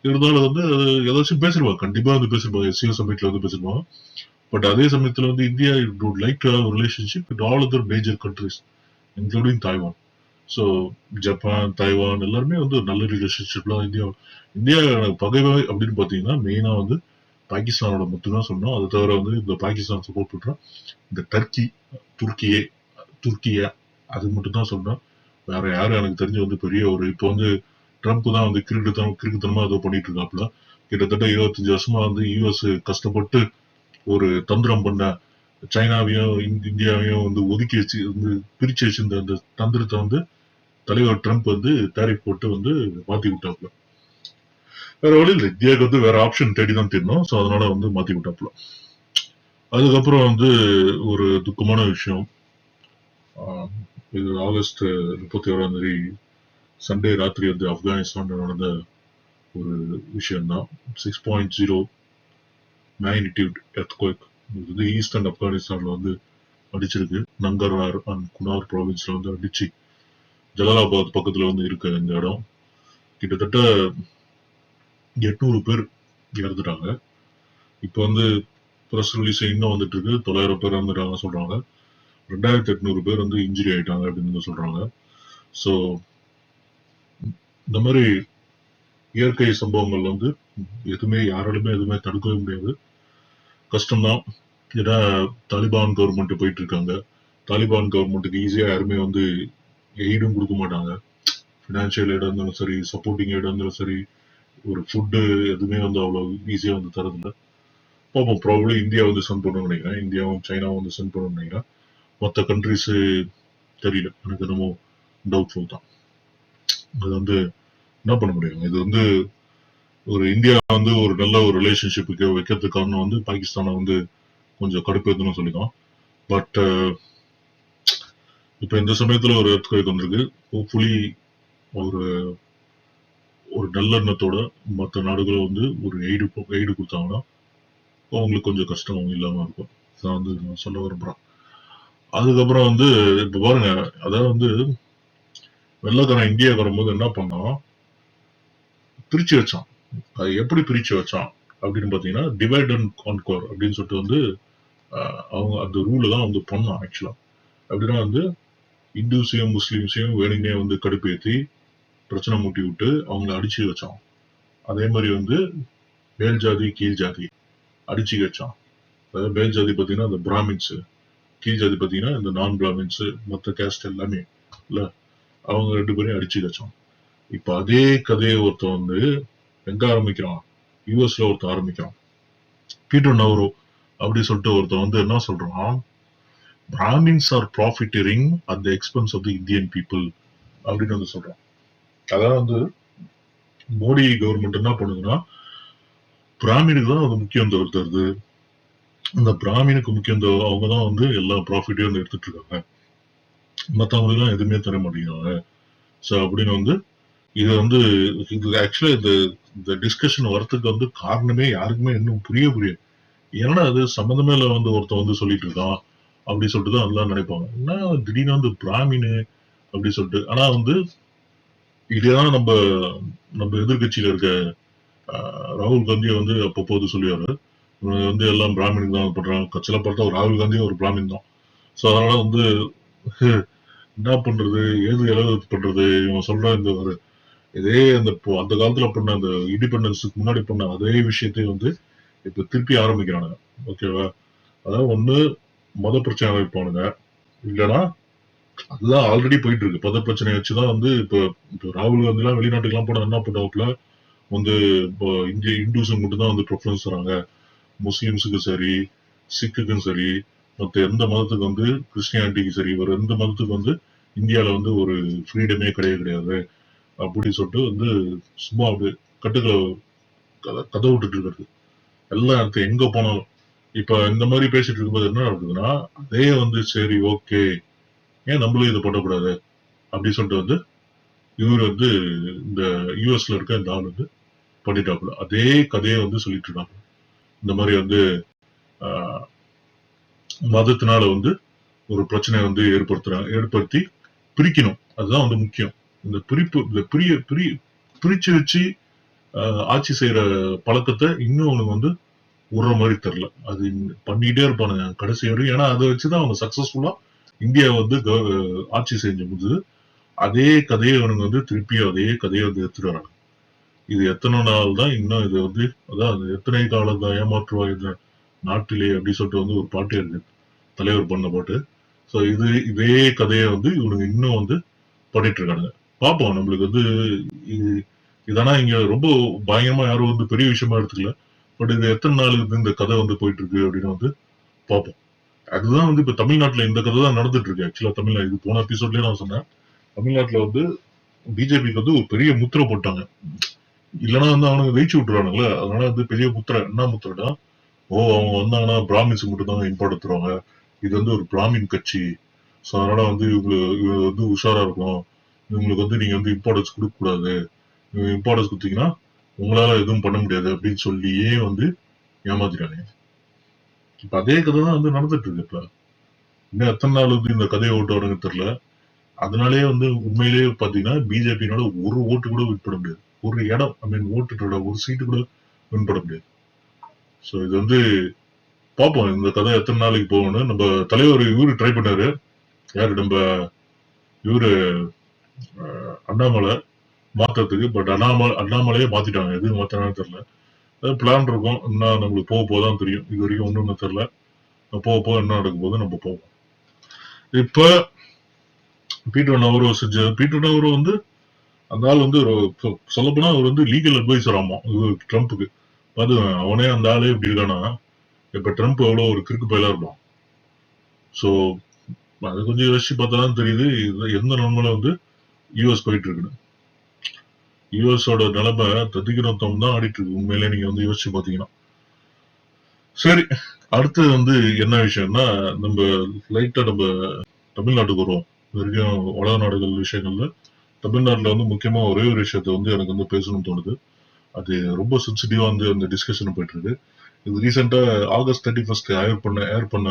இருந்தாலும் வந்து ஏதாச்சும் பேசிருப்பாங்க, கண்டிப்பா வந்து பேசிருப்பாங்க, எஸ்சிஓ சமிட்ல வந்து பேசிருப்பாங்க. பட் அதே சமயத்துல வந்து India would like to have a relationship with all other major countries including Taiwan. So Japan, Taiwan எல்லாருமே வந்து ஒரு நல்ல ரிலேஷன்ஷிப்லாம் இந்தியா பகைவை அப்படின்னு பாத்தீங்கன்னா மெயினா வந்து பாகிஸ்தானோட மட்டும்தான் சொன்னோம். அதை தவிர வந்து இந்த பாகிஸ்தான் சப்போர்ட் பண்றோம் இந்த துருக்கியா அது மட்டும் தான் சொல்றேன். வேற யாரும் எனக்கு தெரிஞ்சு வந்து பெரிய ஒரு இப்போ வந்து ட்ரம்ப் தான் வந்து கிறுக்குத்தனமா ஏதோ பண்ணிட்டு இருக்காப்புல. கிட்டத்தட்ட 25 வருஷமா வந்து யூஎஸ் கஷ்டப்பட்டு ஒரு தந்திரம் பண்ண சைனாவையும் இந்தியாவையும் வந்து ஒதுக்கி வச்சு வந்து பிரிச்சு வச்சிருந்த அந்த தந்திரத்தை வந்து தலைவர் ட்ரம்ப் வந்து டேரிஃப் போட்டு வந்து மாத்தி விட்டாப்புல. வேற வழியில் இந்தியாவுக்கு வந்து வேற ஆப்ஷன் தேடி தான் தீரணும். ஸோ அதனால வந்து மாத்தி விட்டாப்புல. அதுக்கப்புறம் வந்து ஒரு துக்கமான விஷயம், இது ஆகஸ்ட் 31 சண்டே ராத்திரி வந்து ஆப்கானிஸ்தான்ல நடந்த ஒரு விஷயம்தான். 6.0 மேக்னிடியூட் எர்த்குவேக். இது வந்து ஈஸ்டர்ன் ஆப்கானிஸ்தான்ல வந்து அடிச்சிருக்கு. நங்கர்ஹார் அண்ட் குனார் ப்ராவின்ஸ்ல வந்து அடிச்சு ஜலாலாபாத் பக்கத்துல வந்து இருக்கு இந்த இடம். கிட்டத்தட்ட 800 பேர் இறந்துட்டாங்க. இப்ப வந்து பிரஸ் ரிலீஸ் இன்னும் வந்துட்டு இருக்கு. 900 பேர் இறந்துட்டாங்க சொல்றாங்க. 2800 பேர் வந்து இன்ஜுரி ஆயிட்டாங்க அப்படின்னு சொல்றாங்க. ஸோ இந்த மாதிரி இயற்கை சம்பவங்கள் வந்து யாராலுமே எதுவுமே தடுக்கவே முடியாது. கஷ்டம்தான். ஏன்னா தாலிபான் கவர்மெண்ட் போயிட்டு இருக்காங்க. தாலிபான் கவர்மெண்ட்டுக்கு ஈஸியா யாருமே வந்து எய்டும் கொடுக்க மாட்டாங்க. பினான்சியல் எய்டா இருந்தாலும் சரி, சப்போர்ட்டிங் எய்டா இருந்தாலும் சரி, ஒரு ஃபுட்டு எதுவுமே வந்து அவ்வளவு ஈஸியா வந்து தரதில்லை. பார்ப்போம், ப்ராபபிளி இந்தியா வந்து சென்ட் பண்ணணும்னு நினைக்கிறேன். இந்தியாவும் சைனாவும் வந்து சென்ட் பண்ணணும்னு நினைக்கிறேன். மற்ற கண்ட்ரிஸ் தெரியல, எனக்கு என்னமோ டவுட்ஃபுல் தான். அது வந்து என்ன பண்ண முடியும். இது வந்து ஒரு இந்தியா வந்து ஒரு நல்ல ஒரு ரிலேஷன்ஷிப்புக்கு வைக்கிறதுக்கு காரணம் வந்து பாகிஸ்தானை வந்து கொஞ்சம் கடுப்பேற்றணும் சொல்லிதான். பட் இப்ப இந்த சமயத்துல ஒரு எர்த்குவேக் வந்திருக்கு. ஹோப்ஃபுல்லி ஒரு ஒரு நல்லெண்ணத்தோட மற்ற நாடுகளும் வந்து ஒரு எய்டு கொடுத்தாங்கன்னா அவங்களுக்கு கொஞ்சம் கஷ்டம் இல்லாம இருக்கும். நான் வந்து சொல்ல விரும்புறேன். அதுக்கப்புறம் வந்து இப்ப பாருங்க, அதாவது வந்து வெள்ளக்காரன் இந்தியாவுக்கு வரும்போது என்ன பண்ணான், பிரிச்சு வச்சான். அது எப்படி பிரிச்சு வச்சான் அப்படின்னு பாத்தீங்கன்னா, டிவைட் அண்ட் கான்கோர் அப்படின்னு சொல்லிட்டு வந்து அவங்க அந்த ரூல் தான் வந்து பண்ணான் ஆக்சுவலா. அப்படின்னா வந்து இந்துஸையும் முஸ்லீம்ஸையும் வேணுங்கனே வந்து கடுப்பேத்தி பிரச்சனை மூட்டி விட்டு அவங்கள அடிச்சு வச்சான். அதே மாதிரி வந்து மேல் ஜாதி கீழ் ஜாதி அடிச்சு வச்சான். அதாவது மேல் ஜாதி பாத்தீங்கன்னா இந்த பிராமின்ஸ், கீழ் ஜாதி பாத்தீங்கன்னா இந்த நான் பிராமின்ஸ், மொத்த கேஸ்ட் எல்லாமே இல்ல, அவங்க 2 பேரையும் அடிச்சு வச்சான். இப்ப அதே கதையை ஒருத்தன் வந்து எங்க ஆரம்பிக்கிறான், யூஎஸ்ல ஒருத்தன் ஆரம்பிக்கிறான், பீட்டர் நவரோ அப்படி சொல்லிட்டு ஒருத்தன் வந்து என்ன சொல்றான், Brahmins are profiteering at the expense of the Indian people அப்படின்னு வந்து சொல்றான். அதாவது வந்து மோடி கவர்மெண்ட் என்ன பண்ணுதுன்னா, பிராமினுக்கு தான் அது முக்கியம் தருது. அந்த பிராமினுக்கு முக்கியம் அவங்க தான் வந்து எல்லா ப்ராஃபிட்டையும் வந்து எடுத்துட்டு இருக்காங்க, மற்றவங்களுக்கு எல்லாம் எதுவுமே தர மாட்டேங்கிறாங்க. ஸோ அப்படின்னு வந்து இது வந்து இது ஆக்சுவலா இந்த டிஸ்கஷன் வரத்துக்கு வந்து காரணமே யாருக்குமே இன்னும் புரியாது. ஏன்னா அது சம்மந்தமே இல்ல வந்து ஒருத்தன் வந்து சொல்லிட்டு இருக்கான் அப்படி சொல்லிட்டு தான் எல்லாம் நினைப்பாங்க. என்ன திடீர்னு வந்து பிராமின் அப்படி சொல்லிட்டு. ஆனா வந்து இதேதான் நம்ம நம்ம எதிர்கட்சியில இருக்க ராகுல் காந்தியை வந்து அப்பப்போது சொல்லுவாரு, இவங்க வந்து எல்லாம் பிராமினுக்கு தான் பண்றாங்க. கட்சியில பார்த்தா ராகுல் காந்தியும் ஒரு பிராமின் தான். ஸோ அதனால வந்து என்ன பண்றது, ஏது எளவு பண்றது, இவன் சொல்ற இந்த ஒரு இதே அந்த அந்த காலத்துல பண்ண அந்த இண்டிபெண்டன்ஸுக்கு முன்னாடி பண்ண அதே விஷயத்தை வந்து இப்ப திருப்பி ஆரம்பிக்கிறானுங்க. ஓகேவா? அதாவது ஒண்ணு மத பிரச்சனை வைப்பானுங்க, இல்லைன்னா அதுதான் ஆல்ரெடி போயிட்டு இருக்கு. மத பிரச்சனையை வச்சுதான் வந்து இப்ப ராகுல் காந்தி எல்லாம் வெளிநாட்டுக்கு எல்லாம் போனா என்ன பண்ணுவாப்புல வந்து, இப்போ இந்திய இந்துஸுக்கு மட்டும் தான் வந்து ப்ரிஃபரன்ஸ் தராங்க, முஸ்லிம்ஸுக்கு சரி, சிக்குக்கும் சரி, மத்த எந்த மதத்துக்கு வந்து கிறிஸ்டியானிட்டிக்கு சரி, வேற எந்த மதத்துக்கு வந்து இந்தியால வந்து ஒரு ஃப்ரீடமே கிடையாது அப்படி சொல்லிட்டு வந்து சும்மா அப்படி கட்டுக்களை கதை விட்டுட்டு இருக்கிறது எல்லா இடத்துல எங்க போனாலும். இப்ப இந்த மாதிரி பேசிட்டு இருக்கும்போது என்ன நடக்குதுன்னா, அதே வந்து சரி ஓகே, ஏன் நம்மளும் இதை பண்ணக்கூடாது அப்படி சொல்லிட்டு வந்து இவர் வந்து இந்த யூஎஸ்ல இருக்க இந்த ஆள் வந்து பண்ணிட்டாப்புல அதே கதையை வந்து சொல்லிட்டு இருக்காங்க. இந்த மாதிரி வந்து ஆஹ், மதத்தினால வந்து ஒரு பிரச்சனையை வந்து ஏற்படுத்தி பிரிக்கணும், அதுதான் வந்து முக்கியம். இந்த பிரிப்பு இந்த பிரிச்சு வச்சு ஆட்சி செய்யற பழக்கத்தை இன்னும் அவனுக்கு வந்து விடுற மாதிரி தெரியல. அது பண்ணிட்டே இருப்பானுங்க கடைசி வரையும். ஏன்னா அதை வச்சுதான் அவங்க சக்சஸ்ஃபுல்லா இந்தியா வந்து ஆட்சி செஞ்ச போது அதே கதையை அவனுங்க வந்து திருப்பி அதே கதையை வந்து எடுத்துட்டு வராங்க. இது எத்தனை நாள் தான் இன்னும் இது வந்து அதான் எத்தனை காலம் தான் ஏமாற்றுவா இந்த நாட்டிலே அப்படி சொல்லிட்டு வந்து ஒரு பாட்டு இருக்கு, தலைவர் பண்ண பாட்டு. ஸோ இதே கதையை வந்து இவனுங்க இன்னும் வந்து பண்ணிட்டு இருக்கானுங்க. பார்ப்போம் நம்மளுக்கு வந்து இது இதானா இங்க ரொம்ப பயங்கரமா யாரும் வந்து பெரிய விஷயமா எடுத்துக்கல. பட் இது எத்தனை நாள் வந்து இந்த கதை வந்து போயிட்டு இருக்கு அப்படின்னு வந்து பார்ப்போம். அதுதான் வந்து இப்ப தமிழ்நாட்டுல இந்த கதை தான் நடந்துட்டு இருக்கு. ஆக்சுவலா தமிழ்நாடு இது போன எபிசோட்லயே நான் சொன்னேன். தமிழ்நாட்டுல வந்து பிஜேபிக்கு வந்து ஒரு பெரிய முத்திரை போட்டாங்க. இல்லைன்னா வந்து அவனுக்கு ஜெயிச்சு விட்டுருவானுங்களே. அதனால வந்து பெரிய முத்திரை, என்ன முத்திரைனா, ஓ அவங்க வந்தாங்கன்னா பிராமின்ஸ் மட்டும் தான் இம்பார்ட் தருவாங்க, இது வந்து ஒரு பிராமின் கட்சி, ஸோ அதனால வந்து இவங்க வந்து உஷாரா இருக்கும், இவங்களுக்கு வந்து நீங்க வந்து இம்பார்ட்டன்ஸ் கொடுக்க கூடாது, இம்பார்ட்டன்ஸ் கொடுத்தீங்கன்னா உங்களால எதுவும் பண்ண முடியாது அப்படின்னு சொல்லியே வந்து ஏமாத்திட்டாங்க. இப்ப அதே கதை தான் வந்து நடந்துட்டு இருக்கு. இப்ப இன்னும் எத்தனை நாள் வந்து இந்த கதையை ஓட்டு வரங்க தெரியல. அதனாலேயே வந்து உண்மையிலேயே பாத்தீங்கன்னா பிஜேபியோட ஒரு ஓட்டு கூட வின் பண்ண முடியாது. ஒரு இடம் ஐ மீன் ஓட்டுகளோட ஒரு சீட்டு கூட வின் பண்ண முடியாது. ஸோ இது வந்து பார்ப்போம் இந்த கதை எத்தனை நாளைக்கு போகும்னு. நம்ம தலைவர் இவரு ட்ரை பண்ணாரு, யாரு நம்ம இவரு அண்ணாமலை மாத்துறதுக்கு. பட் அண்ணாமலையே மாத்திட்டாங்க. எது மாத்தினாலும் தெரியல. பிளான் இருக்கும், இன்னும் நம்மளுக்கு போக போதான் தெரியும். இது வரைக்கும் ஒண்ணும் தெரியல. போக போக என்ன நடக்கும் போது நம்ம போவோம். இப்ப பீட்டர் நவரோ பீட்டர் நவரோ வந்து அந்த ஆள் வந்து சொல்லப்போனா அவர் வந்து லீகல் அட்வைசர் ஆமா ட்ரம்ப்புக்கு. அது அவனே அந்த ஆளே இப்படி இருக்கானா, இப்ப ட்ரம்ப் எவ்வளவு ஒரு கிறுக்கு பயலா இருப்பான். சோ அது கொஞ்சம் யோசிச்சு பார்த்தாதான் தெரியுது எந்த நிலைமையில வந்து யூஎஸ் போயிட்டு இருக்குன்னு. யூஎஸோட நிலைமை தத்திக்கிறோம் தான் ஆடிட்டு இருக்கு உண்மையிலே நீங்க வந்து யோசிச்சு பாத்தீங்கன்னா. சரி, அடுத்து வந்து என்ன விஷயம்னா, நம்ம லைட்டா நம்ம தமிழ்நாட்டுக்கு வருவோம். வரைக்கும் உலக நாடுகள் விஷயங்கள்ல தமிழ்நாட்டுல வந்து முக்கியமா ஒரே ஒரு விஷயத்த வந்து எனக்கு வந்து பேசணும்னு தோணுது. அது ரொம்ப சென்சிட்டிவா வந்து அந்த டிஸ்கஷன் போயிட்டு இருக்கு. இது ரீசெண்டா ஆகஸ்ட் 31 ஏர் பண்ண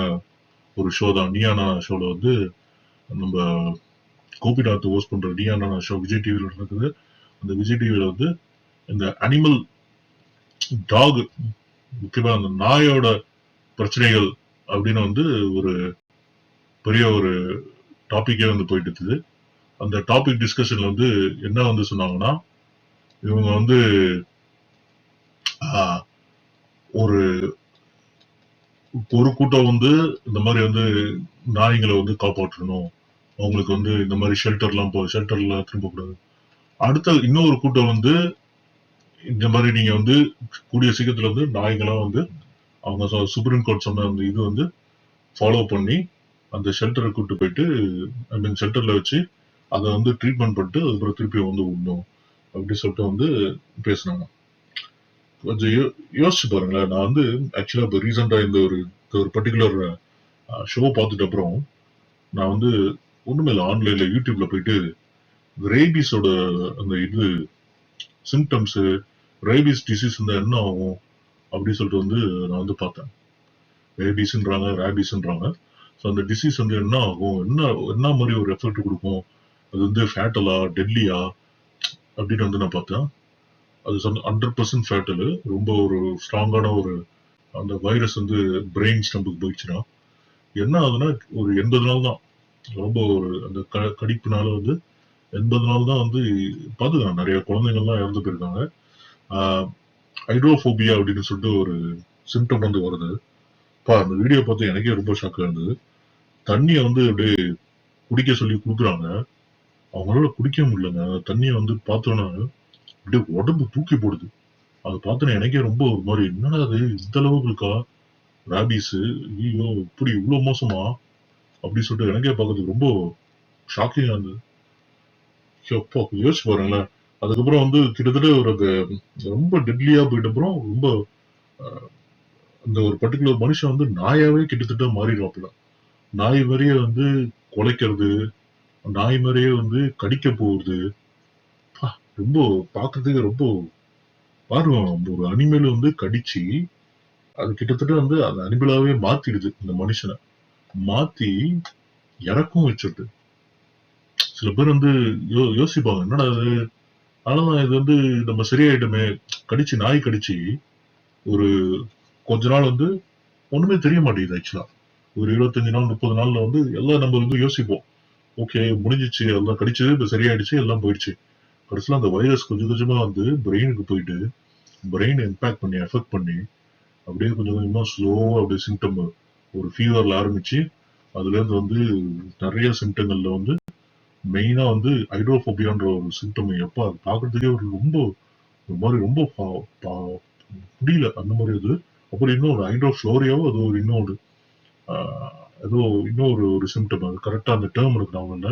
ஒரு ஷோ தான். நீயானா ஷோல வந்து நம்ம கோபிநாத் ஹோஸ்ட் பண்ற நீயானா ஷோ விஜய் டிவில நடக்குது. அந்த விஜய் டிவில வந்து இந்த அனிமல் டாக், முக்கியமா அந்த நாயோட பிரச்சனைகள் அப்படின்னு வந்து ஒரு பெரிய ஒரு டாபிக்கே வந்து போயிட்டு இருக்குது. அந்த டாபிக் டிஸ்கஷன்ல வந்து என்ன வந்து சொன்னாங்கன்னா, இவங்க வந்து ஆஹ், ஒரு ஒரு கூட்டம் வந்து இந்த மாதிரி வந்து நாய்களை வந்து காப்பாற்றணும், அவங்களுக்கு வந்து இந்த மாதிரி ஷெல்டர்லாம் திரும்ப கூடாது. அடுத்த இன்னொரு கூட்டம் வந்து இந்த மாதிரி நீங்க வந்து கூடிய சீக்கிரத்துல வந்து நாய்களாம் வந்து அவங்க சுப்ரீம் கோர்ட் சொன்ன அந்த இது வந்து ஃபாலோ பண்ணி அந்த ஷெல்டரை கூட்டு போயிட்டு ஐ மீன் ஷெல்டர்ல வச்சு அதை வந்து ட்ரீட்மெண்ட் பண்ணிட்டு அதுக்கப்புறம் திருப்பி வந்து விடணும் அப்படி சொல்லிட்டு வந்து பேசினாங்க. கொஞ்சம் யோசிச்சு பாருங்களேன். நான் வந்து ஆக்சுவலா இப்போ ரீசெண்டா இந்த ஒரு பர்டிகுலர் ஷோ பார்த்துட்டு அப்புறம் நான் வந்து ஒண்ணுமே இல்லை, ஆன்லைன்ல யூடியூப்ல போயிட்டு ரேபிஸோட அந்த இது சிம்டம்ஸ், ரேபிஸ் டிசீஸ் இருந்தா என்ன ஆகும் அப்படின்னு சொல்லிட்டு வந்து நான் வந்து பார்த்தேன். ரேபிஸ்ன்றாங்க, ரேபிஸ்ன்றாங்க. ஸோ அந்த டிசீஸ் வந்து என்ன ஆகும், என்ன மாதிரி ஒரு எஃபெக்ட் கொடுக்கும், அது வந்து ஃபேட்டலா டெட்லியா அப்படின்னு வந்து நான் பார்த்தேன். அது 100% ஃபேட்டல். ரொம்ப ஒரு ஸ்ட்ராங்கான ஒரு அந்த வைரஸ் வந்து பிரெயின் ஸ்டம்புக்கு போயிடுச்சுன்னா என்ன ஆகுதுன்னா ஒரு 80 நாள் தான். ரொம்ப ஒரு அந்த கடிப்புனால வந்து 80 நாள் தான் வந்து பார்த்துக்கலாம். நிறைய குழந்தைங்கள்லாம் இறந்து போயிருக்காங்க. ஹைட்ரோஃபோபியா அப்படின்னு சொல்லிட்டு ஒரு சிம்டம் வந்து வருது. அந்த வீடியோ பார்த்து எனக்கே ரொம்ப ஷாக்கா இருந்தது. தண்ணியை வந்து அப்படியே குடிக்க சொல்லி கொடுக்குறாங்க. அவங்களால குடிக்க முடியலங்க. தண்ணியை வந்து பார்த்தோன்னா அப்படியே உடம்பு தூக்கி போடுது. அதை பார்த்தோன்னா எனக்கே ரொம்ப ஒரு மாதிரி, என்னடா அது இந்த அளவுக்கு இருக்கா ராபிஸ், ஐயோ இப்படி இவ்வளவு மோசமா அப்படின்னு சொல்லிட்டு எனக்கே பார்க்கறதுக்கு ரொம்ப ஷாக்கிங்கா இருந்தது. எப்போ யோசிச்சு பாருங்களேன். அதுக்கப்புறம் வந்து கிட்டத்தட்ட ஒரு ரொம்ப டெட்லியா போயிட்ட அப்புறம் ரொம்ப அந்த ஒரு பர்டிகுலர் மனுஷன் வந்து நாயாவே கிட்டத்தட்ட மாறிடுவாப்புல. நாய் மாதிரியே வந்து குலைக்கிறது, நாய் மாதிரியே வந்து கடிக்க போகுது. ரொம்ப பாக்குறதுக்கு ரொம்ப பாருங்க, ஒரு அனிமல் வந்து கடிச்சு அது கிட்டத்தட்ட வந்து அந்த அனிமலாவே மாத்திடுது இந்த மனுஷனை. மாத்தி இறக்கும் வச்சிருது. சில பேர் வந்து யோசிப்பாங்க, என்னடா அது, ஆனா இது வந்து நம்ம சரியாயிட்டோமே, கடிச்சு நாய் கடிச்சு ஒரு கொஞ்ச நாள் வந்து ஒண்ணுமே தெரிய மாட்டேங்குது. ஆக்சுவலா ஒரு 25 நாள் 30 நாள்ல வந்து எல்லாம் நம்ம வந்து யோசிப்போம், ஓகே முடிஞ்சிச்சு, எல்லாம் கடிச்சது இப்ப சரியாயிடுச்சு, எல்லாம் போயிடுச்சு. கடைசியில அந்த வைரஸ் கொஞ்சம் கொஞ்சமா வந்து பிரெயினுக்கு போயிட்டு பிரெயின் இம்பாக்ட் பண்ணி எஃபெக்ட் பண்ணி அப்படியே கொஞ்சம் கொஞ்சமா ஸ்லோவா அப்படியே சிம்டம் ஒரு ஃபீவர்ல ஆரம்பிச்சு அதுல இருந்து வந்து நிறைய சிம்டங்கள்ல வந்து மெயினா வந்து ஹைட்ரோஃபோபியான்ற ஒரு சிம்டம். எப்ப பாக்குறதுக்கே ஒரு ரொம்ப ஒரு மாதிரி ரொம்ப முடியல அந்த மாதிரி இது. அப்புறம் இன்னொரு ஹைட்ரோஃப்ளோரியாவோ அது ஒரு இன்னொரு ஏதோ இன்னொரு ஒரு சிம்டம், அது கரெக்டா அந்த டேர்ம் இருக்கு நான் இல்ல.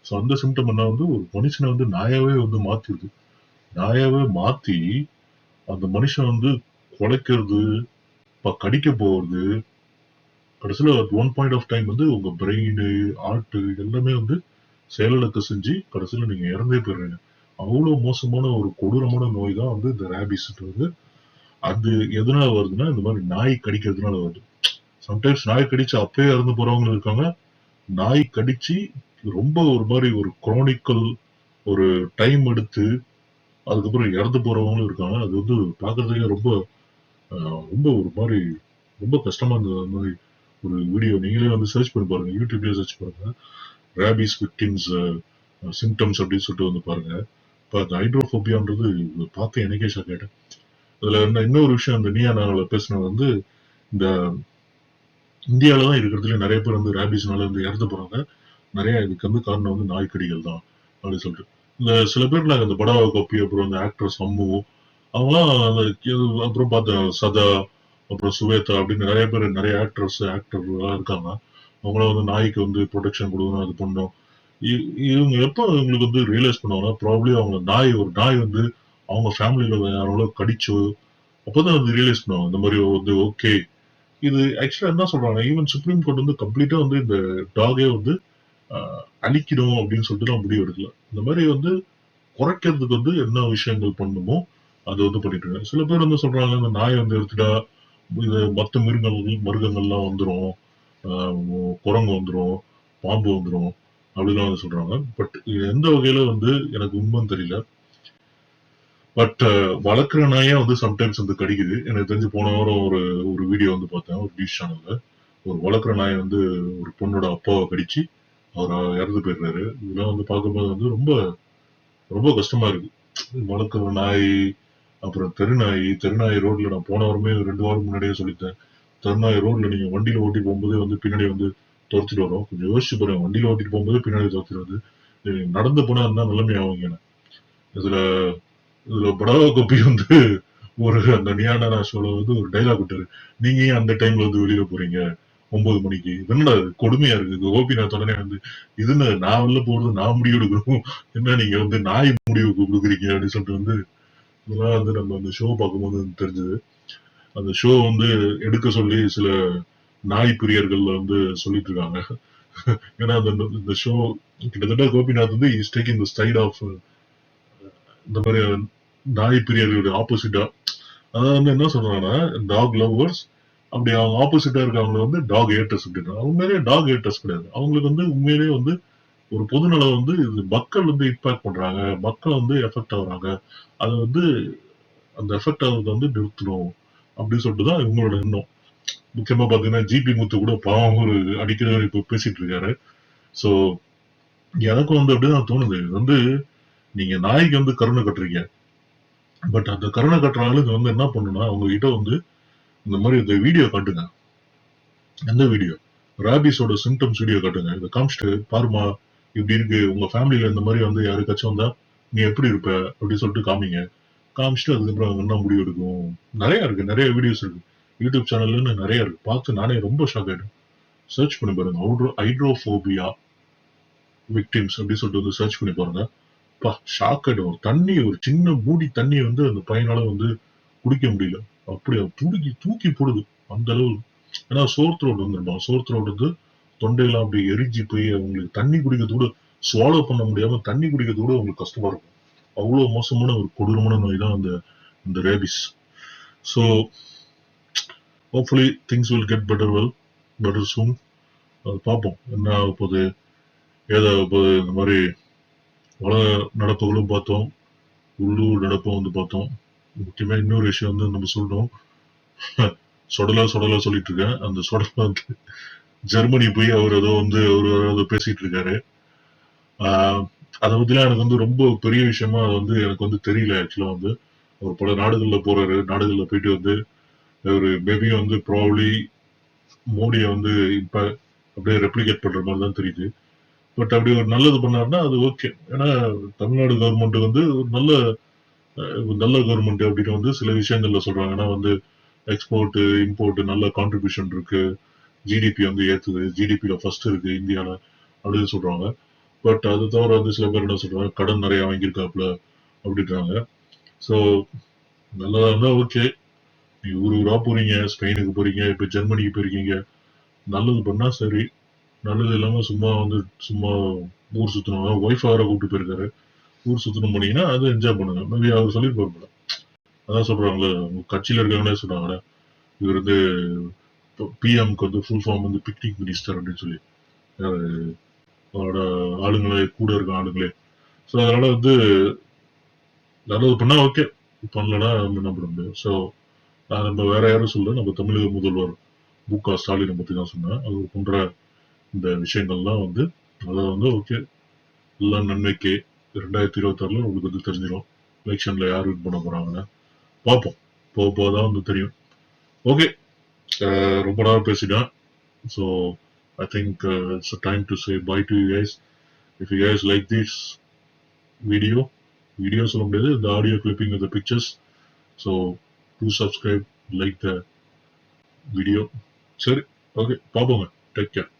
ஸோ அந்த சிம்டம் என்ன வந்து ஒரு மனுஷனை வந்து நாயாவே வந்து மாத்திருது. நாயாவே மாத்தி அந்த மனுஷன் வந்து குலைக்கிறது, கடிக்க போறது, கடைசியில ஒன் பாயிண்ட் ஆஃப் டைம் வந்து உங்க பிரெயின் ஹார்ட் எல்லாமே வந்து செயலிழக்க செஞ்சு கடைசியில நீங்க இறந்தே போயிடுறீங்க. அவ்வளவு மோசமான ஒரு கொடூரமான நோய் தான் வந்து இந்த ரேபிஸ்ன்றது. அது எதனால வருதுன்னா இந்த மாதிரி நாய் கடிக்கிறதுனால வருது. சம்டைம்ஸ் நாய் கடிச்சு அப்பயே இறந்து போறவங்களும் இருக்காங்க. நாய் கடிச்சு ரொம்ப ஒரு மாதிரி ஒரு குரோனிக்கல் ஒரு டைம் எடுத்து அதுக்கப்புறம் இறந்து போறவங்களும் இருக்காங்க. அது வந்து பாக்குறதுக்கே ரொம்ப ரொம்ப ஒரு மாதிரி ரொம்ப கஷ்டமா இருந்தது. அந்த மாதிரி ஒரு வீடியோ நீங்களே வந்து சர்ச் பண்ணி பாருங்க, யூடியூப்லயே சர்ச் பண்ணுங்க, ரேபிஸ் விக்டிம்ஸ் சிம்டம்ஸ் அப்படின்னு சொல்லிட்டு வந்து பாருங்க. இப்போ அந்த ஹைட்ரோஃபோபியான்றது பார்த்து எனக்கே ஷாக் ஆயிட்டேன். அதுல இன்னொரு விஷயம், அந்த நீயா நாங்கள பேசினது வந்து இந்த இந்தியாவில தான் இருக்கிறதுல நிறைய பேர் வந்து ரேபிஸ்னால வந்து இறந்து போறாங்க. நிறைய இதுக்கு வந்து காரணம் வந்து நாய்க்கடிகள் தான் அப்படின்னு சொல்லிட்டு. இந்த சில பேர்ல அந்த படாவா கோப்பி, அப்புறம் அந்த ஆக்ட்ரஸ் அம்மு, அவங்களாம் அப்புறம் பார்த்த சதா, அப்புறம் சுவேதா அப்படின்னு நிறைய பேர், நிறைய ஆக்டர்லாம் இருக்காங்க. அவங்களாம் வந்து நாய்க்கு வந்து ப்ரொடெக்ஷன் கொடுக்கணும், அது பண்ணணும். இவங்க எப்போ இவங்களுக்கு வந்து ரியலைஸ் பண்ணுவாங்கன்னா, ப்ராப்ளி அவங்க ஒரு நாய் வந்து அவங்க ஃபேமிலியில யாராவது கடிச்சோ அப்பதான் வந்து ரியலைஸ் பண்ணுவாங்க. இந்த மாதிரி வந்து ஓகே, இது ஆக்சுவலா என்ன சொல்றாங்க, ஈவன் சுப்ரீம் கோர்ட் வந்து கம்ப்ளீட்டா வந்து இந்த டாகே வந்து அழிக்கணும் அப்படின்னு சொல்லிட்டு நான் முடிவு எடுக்கல. இந்த மாதிரி வந்து குறைக்கிறதுக்கு வந்து என்ன விஷயங்கள் பண்ணணுமோ அது வந்து பண்ணிட்டு இருக்காங்க. சில பேர் வந்து சொல்றாங்க, இந்த நாயை வந்து எடுத்துட்டா இது மற்ற மிருகங்கள்லாம் வந்துரும், குரங்கு வந்துரும், பாம்பு வந்துரும் அப்படிலாம் வந்து சொல்றாங்க. பட் இது எந்த வகையில வந்து எனக்கு உண்மைன்னு தெரியல. பட் வளர்க்குற நாயே வந்து சம்டைம்ஸ் வந்து கடிக்குது. எனக்கு தெரிஞ்சு போன வாரம் ஒரு ஒரு வீடியோ வந்து பார்த்தேன். ஒரு நியூஸ் சேனல்ல. ஒரு வளர்க்குற நாய் வந்து ஒரு பொண்ணோட அப்பாவ கடிச்சு, அவரு இறந்து போயிருக்காரு. இதெல்லாம் வந்து பார்க்கும்போது வந்து ரொம்ப ரொம்ப கஷ்டமா இருக்கு. வளர்க்குற நாய், அப்புறம் தெருநாய் ரோட்ல நான் போன வாரமே 2 வாரம் முன்னாடியே சொல்லிட்டேன். தெருநாய் ரோட்ல நீங்க வண்டியில ஓட்டி போகும்போதே வந்து பின்னாடி வந்து தொரத்திட்டு வரும். கொஞ்சம் யோசிச்சு பாருங்க. வண்டியில ஓட்டிட்டு போகும்போது பின்னாடி தொரத்திட்டு வருது. நீங்க நடந்து போனா என்ன நிலைமை ஆகுங்க? இதுல இதுல படாவா கோப்பி வந்து ஒரு அந்த நியானா ஷோல வந்து ஒரு டைலாக் விட்டாரு. நீங்க ஏன் அந்த டைம்ல வந்து வெளியில போறீங்க? 9 மணிக்கு. இது என்னடா இது கொடுமையா இருக்கு. கோபிநாத் உடனே வந்து, இது என்ன நான் வெளில போறது நான் முடிவு எடுக்கணும். என்ன நீங்க வந்து நாய் முடிவுக்கு குடுக்குறீங்க அப்படின்னு சொல்லிட்டு வந்து இதெல்லாம் வந்து நம்ம அந்த ஷோ பார்க்கும்போது வந்து தெரிஞ்சது. அந்த ஷோ வந்து எடுக்க சொல்லி சில நாய் பிரியர்கள் வந்து சொல்லிட்டு இருக்காங்க. ஏன்னா அந்த இந்த ஷோ கிட்டத்தட்ட கோபிநாத் வந்து is taking the side of இந்த மாதிரி நாய் பிரியர்களுடைய ஆப்போசிட்டா, அதாவது வந்து என்ன சொல்றாங்கன்னா டாக் லவ்வர்ஸ் அப்படி அவங்க ஆப்போசிட்டா இருக்கவங்க வந்து டாக் ஹேட்டர்ஸ் அப்படின்னா உண்மையிலேயே டாக் ஹேட்டர்ஸ் கிடையாது. அவங்களுக்கு வந்து உண்மையிலேயே வந்து ஒரு பொதுநலம் வந்து இது மக்கள் வந்து இம்பாக்ட் பண்றாங்க, மக்கள் வந்து எஃபெக்ட் ஆகுறாங்க, அது வந்து அந்த எஃபெக்ட் ஆகுறத வந்து நிறுத்தணும் அப்படின்னு சொல்லிட்டு தான் இவங்களோட எண்ணம். முக்கியமா பாத்தீங்கன்னா ஜிபி முத்து கூட பாவம் ஒரு அடிக்கடி இப்ப பேசிட்டு இருக்காரு. சோ எனக்கும் வந்து அப்படிதான் தோணுது. இது வந்து நீங்க நாய்க்கு வந்து கருணை கட்டுறீங்க. பட் அந்த கருணை கட்டுற ஆளுங்க வந்து என்ன பண்ணுனா அவங்க கிட்ட வந்து இந்த மாதிரி இந்த வீடியோ காட்டுங்க. எந்த வீடியோ? ராபிஸோட சிம்டம்ஸ் வீடியோ காட்டுங்க. இத காமிச்சிட்டு பாருமா இப்படி இருக்கு. உங்க ஃபேமிலில இந்த மாதிரி வந்து யாருக்காச்சும் வந்தா நீ எப்படி இருப்ப? அப்படின்னு சொல்லிட்டு காமிங்க. காமிச்சுட்டு அதுக்கப்புறம் அவங்க என்ன முடிவு எடுக்கும். நிறைய இருக்கு. நிறைய வீடியோஸ் இருக்கு. யூடியூப் சேனல்ல நிறைய இருக்கு. பார்த்து நானே ரொம்ப ஷாக் ஆயிட்டேன். சர்ச் பண்ணி பாருங்க. ஹைட்ரோபோபியா விக்டிம்ஸ் அப்படின்னு சொல்லிட்டு வந்து சர்ச் பண்ணி பாருங்க. அப்பா ஷாக் ஆயிடும். ஒரு தண்ணி ஒரு சின்ன மூடி தண்ணியை வந்து அந்த பையனால வந்து குடிக்க முடியல. அப்படி தூக்கி தூக்கி போடுது. அந்த அளவு. ஏன்னா சோர் த்ரோட் வந்துருமா. சோர் த்ரோட் வந்து தொண்டையெல்லாம் அப்படி எரிஞ்சு போய் அவங்களுக்கு தண்ணி குடிக்கிறது கூட ஸ்வாலோ பண்ண முடியாம தண்ணி குடிக்கிறது கூட அவங்களுக்கு கஷ்டமா இருக்கும். அவ்வளவு மோசமான ஒரு கொடூரமான நோய் தான் அந்த இந்த rabies. So hopefully things will get better soon. அது பார்ப்போம். என்ன ஆக போகுது, ஏதாக போகுது. இந்த மாதிரி உலக நடப்புகளும் பார்த்தோம். உள்ளூர் நடப்பும் வந்து பார்த்தோம். முக்கியமா இன்னொரு விஷயம் வந்து நம்ம சொல்லணும். சொடலா சொல்லிட்டு இருக்கேன். அந்த சொடலா வந்து ஜெர்மனி போய் அவர் ஏதோ வந்து அவர் பேசிட்டு இருக்காரு. அதை பத்திலாம் எனக்கு வந்து ரொம்ப பெரிய விஷயமா வந்து எனக்கு வந்து தெரியல. ஆக்சுவலா வந்து அவர் பல நாடுகள்ல போறாரு. நாடுகள்ல போயிட்டு வந்து ஒரு மேபி வந்து ப்ராபப்ளி மோடியை வந்து இப்ப அப்படியே ரெப்ளிகேட் பண்ற மாதிரி தான் தெரியுது. பட் அப்படி ஒரு நல்லது பண்ணாருன்னா அது ஓகே. ஏன்னா தமிழ்நாடு கவர்மெண்ட் வந்து ஒரு நல்ல கவர்மெண்ட் அப்படின்னு வந்து சில விஷயங்கள்ல சொல்றாங்க. ஏன்னா வந்து எக்ஸ்போர்ட் இம்போர்ட் நல்ல கான்ட்ரிபியூஷன் இருக்கு. ஜிடிபி வந்து ஏத்துது. ஜிடிபியில ஃபர்ஸ்ட் இருக்கு இந்தியால அப்படின்னு சொல்றாங்க. பட் அது தவிர வந்து சில பேர் என்ன சொல்றாங்க, கடன் நிறைய வாங்கியிருக்காப்ல அப்படின்றாங்க. ஸோ நல்லதா இருந்தா ஓகே. நீங்க ஊரா போறீங்க, ஸ்பெயினுக்கு போறீங்க, இப்ப ஜெர்மனிக்கு போயிருக்கீங்க. நல்லது பண்ணா சரி. நல்லது இல்லாம சும்மா ஊர் சுத்தணும். ஒய்ஃப் வேற கூப்பிட்டு போயிருக்காரு. ஊர் சுத்தணும் போனீங்கன்னா அது என்ஜாய் பண்ணுங்க. மேபி அவர் சொல்லியிருப்பாரு போல. அதான் சொல்றாங்களே, கட்சியில இருக்கவங்களே சொல்றாங்களே, இவர் வந்து பிஎம்க்கு வந்து ஃபுல் ஃபார்ம் வந்து பிக்னிக் மினிஸ்டர் அப்படின்னு சொல்லி. அவரோட ஆளுங்களே கூட இருக்க ஆளுங்களே. ஸோ அதனால வந்து நல்லது பண்ணா ஓகே. பண்ணலன்னா நம்ம என்ன பண்ண முடியும். ஸோ நம்ம வேற யாரும் சொல்ல, நம்ம தமிழக முதல்வர் மு.க. ஸ்டாலினை பத்தி தான் சொன்னேன். அவர் பண்ற இந்த விஷயங்கள்லாம் வந்து அதான் வந்து ஓகே. எல்லாம் நன்மைக்கு. 2026ல உங்களுக்கு வந்து தெரிஞ்சிடும். எலெக்ஷன்ல யார் வின் பண்ண போறாங்கன்னு. பார்ப்போம். போக போக தான் வந்து தெரியும். ஓகே. ரொம்ப நேரம் பேசிட்டேன். So I think it's a time to say bye to you guys. If you guys like this video சொல்ல முடியாது. The audio clipping of the pictures. So do subscribe, like the video. சரி. Okay. பார்ப்போங்க. Take care.